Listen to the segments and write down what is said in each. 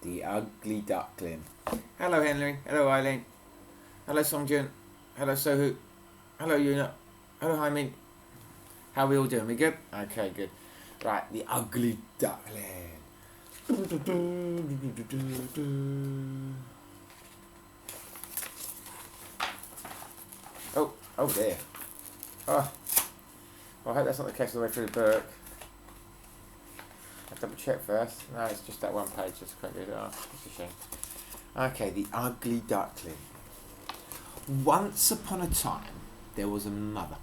The Ugly Duckling. Hello Henry. Hello Eileen. Hello Songjun. Hello Sohu. Hello Yuna. Hello Jaime. How are we all doing? We good? Okay, good. Right, the Ugly Duckling. Oh dear. Oh, well, I hope that's not the case all the way through the book. I'll double check first. No, it's just that one page. That's quite good. Oh, that's a shame. Okay, the Ugly Duckling. Once upon a time, there was a mother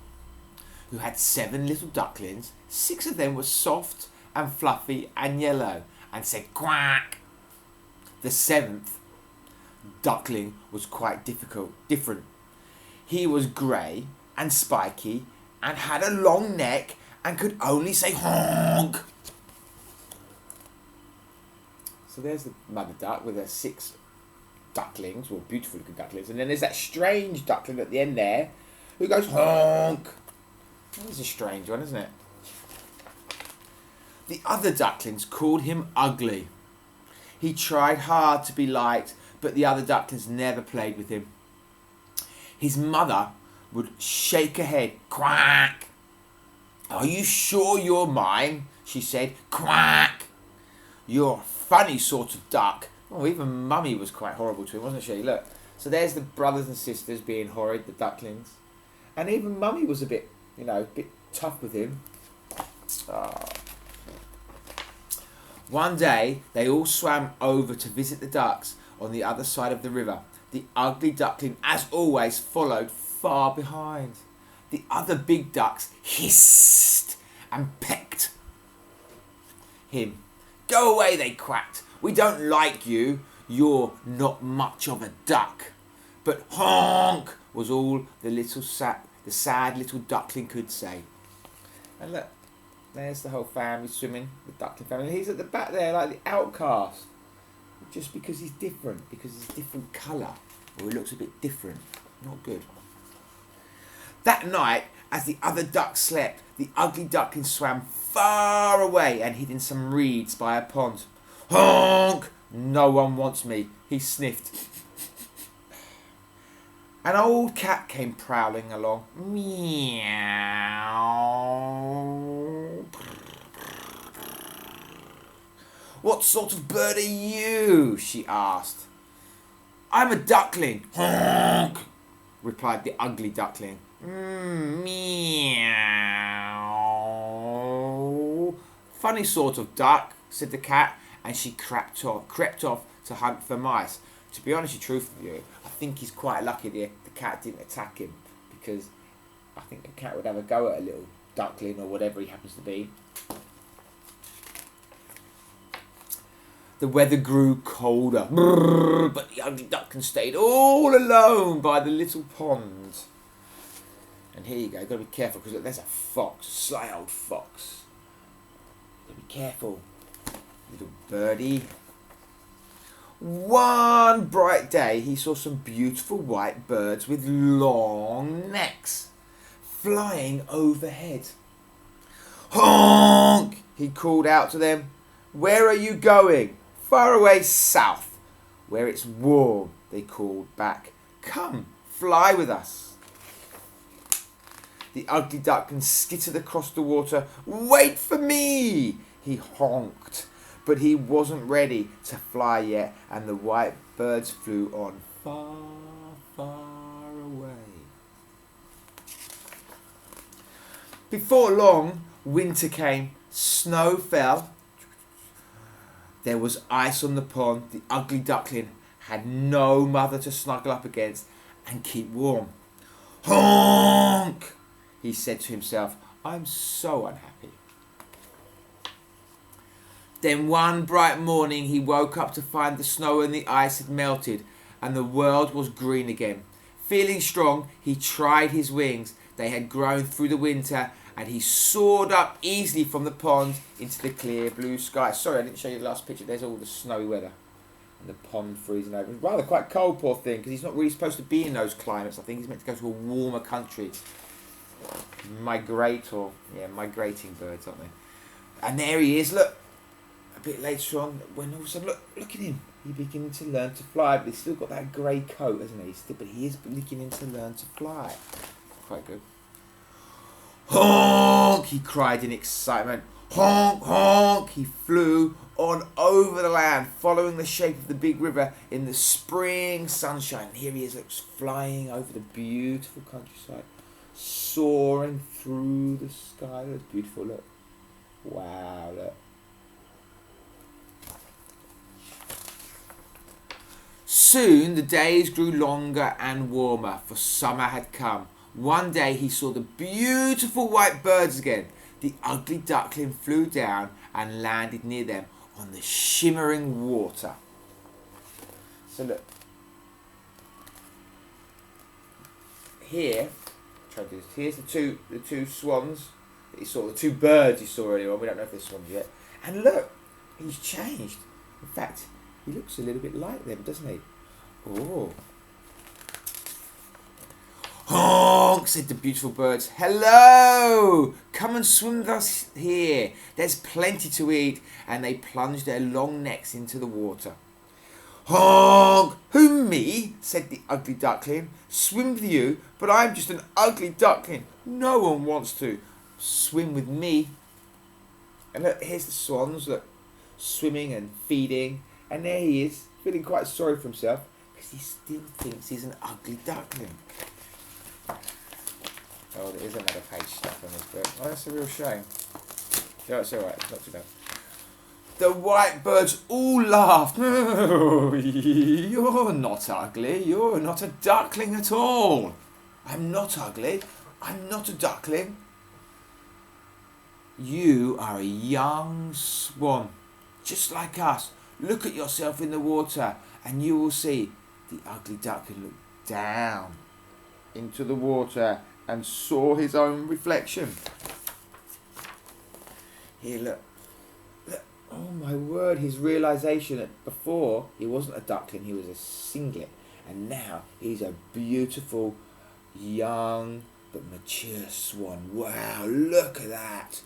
who had 7 little ducklings. 6 of them were soft and fluffy and yellow and said quack. The 7th duckling was quite different. He was grey and spiky and had a long neck and could only say honk. So there's the mother duck with her 6 ducklings, well, beautiful looking ducklings, and then there's that strange duckling at the end there who goes honk. That is a strange one, isn't it? The other ducklings called him ugly. He tried hard to be liked, but the other ducklings never played with him. His mother would shake her head, quack. Are you sure you're mine? She said, quack. You're a funny sort of duck. Oh, even Mummy was quite horrible to him, wasn't she? Look, so there's the brothers and sisters being horrid, the ducklings. And even Mummy was a bit tough with him. Oh. One day, they all swam over to visit the ducks on the other side of the river. The ugly duckling, as always, followed far behind. The other big ducks hissed and pecked him. Go away, they quacked. We don't like you. You're not much of a duck. But honk was all the sad little duckling could say. And look, there's the whole family swimming, the duckling family. He's at the back there like the outcast. Just because he's different, because he's a different colour, or he looks a bit different. Not good. That night, as the other ducks slept, the ugly duckling swam far away and hid in some reeds by a pond. Honk! No one wants me, he sniffed. An old cat came prowling along. Meow. What sort of bird are you? She asked. I'm a duckling. Honk, replied the ugly duckling. Meow. Funny sort of duck, said the cat, and she crept off to hunt for mice. To be honest, truthfully, I think he's quite lucky the cat didn't attack him, because I think the cat would have a go at a little duckling or whatever he happens to be. The weather grew colder, but the ugly duckling stayed all alone by the little pond. And here you go, you've got to be careful, because there's a fox, a sly old fox. You've got to be careful, little birdie. One bright day, he saw some beautiful white birds with long necks flying overhead. Honk! He called out to them. Where are you going? Far away south, where it's warm, they called back. Come, fly with us. The ugly duckling skittered across the water. Wait for me, he honked. But he wasn't ready to fly yet, and the white birds flew on far, far away. Before long, winter came, snow fell. There was ice on the pond. The ugly duckling had no mother to snuggle up against and keep warm. Honk! He said to himself, I'm so unhappy. Then one bright morning he woke up to find the snow and the ice had melted and the world was green again. Feeling strong, he tried his wings. They had grown through the winter and he soared up easily from the pond into the clear blue sky. Sorry, I didn't show you the last picture. There's all the snowy weather and the pond freezing over. It's rather quite cold, poor thing, because he's not really supposed to be in those climates. I think he's meant to go to a warmer country. Migrating birds, aren't they? And there he is, look. A bit later on, when all of a sudden, look at him. He's beginning to learn to fly, but he's still got that grey coat, hasn't he? But he is beginning to learn to fly. Quite good. Honk! He cried in excitement. Honk, honk! He flew on over the land, following the shape of the big river in the spring sunshine. And here he is, looks flying over the beautiful countryside, soaring through the sky. That's beautiful, look. Wow, look. Soon the days grew longer and warmer, for summer had come. One day he saw the beautiful white birds again. The ugly duckling flew down and landed near them on the shimmering water. So look, here, try to do this. Here's the two swans that you saw, the two birds you saw earlier on. We don't know if they're swans yet. And look, he's changed. In fact, he looks a little bit like them, doesn't he? Oh. Honk, said the beautiful birds. Hello! Come and swim with us here. There's plenty to eat. And they plunged their long necks into the water. Honk! Who, me? Said the ugly duckling. Swim with you, but I'm just an ugly duckling. No one wants to swim with me. And look, here's the swans, look, swimming and feeding. And there he is, feeling quite sorry for himself, because he still thinks he's an ugly duckling. Oh, there is another page stuck on this book. Oh, that's a real shame. No, it's alright, it's not too bad. The white birds all laughed. Oh, you're not ugly. You're not a duckling at all. I'm not ugly. I'm not a duckling. You are a young swan, just like us. Look at yourself in the water and you will see. The ugly duckling looked down into the water and saw his own reflection. Here, look. Oh my word, his realisation that before he wasn't a duckling, he was a singlet. And now he's a beautiful, young, but mature swan. Wow, look at that.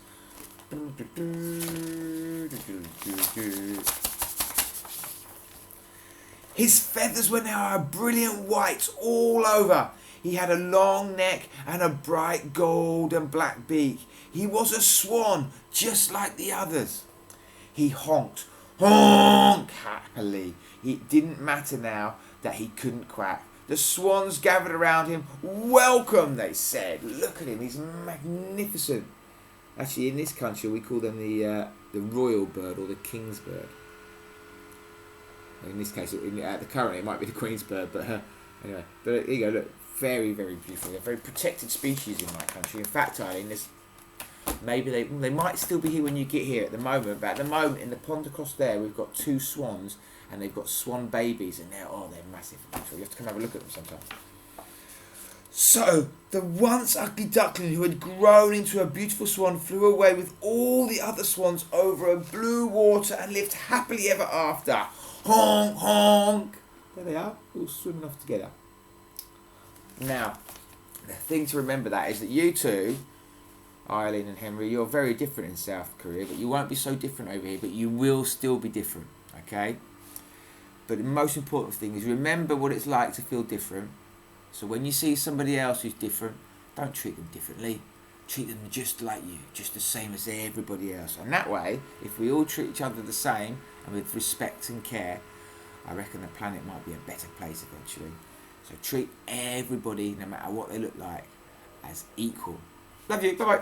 His feathers were now a brilliant white all over. He had a long neck and a bright gold and black beak. He was a swan, just like the others. He honked, honk, happily. It didn't matter now that he couldn't quack. The swans gathered around him. Welcome, they said. Look at him, he's magnificent. Actually, in this country, we call them the royal bird or the king's bird. In this case, currently, it might be the queen's bird, but anyway. But here you go, look, very, very beautiful. They're very protected species in my country. In fact, Eileen, maybe they might still be here when you get here at the moment, but at the moment, in the pond across there, we've got 2 swans, and they've got swan babies, and they're massive and beautiful. You have to come have a look at them sometime. So, the once ugly duckling who had grown into a beautiful swan flew away with all the other swans over a blue water and lived happily ever after. Honk, honk. There they are, all swimming off together. Now, the thing to remember that is that you two, Eileen and Henry, you're very different in South Korea, but you won't be so different over here, but you will still be different, okay? But the most important thing is remember what it's like to feel different. So when you see somebody else who's different, don't treat them differently. Treat them just like you, just the same as everybody else. And that way, if we all treat each other the same and with respect and care, I reckon the planet might be a better place eventually. So treat everybody, no matter what they look like, as equal. Love you. Bye-bye.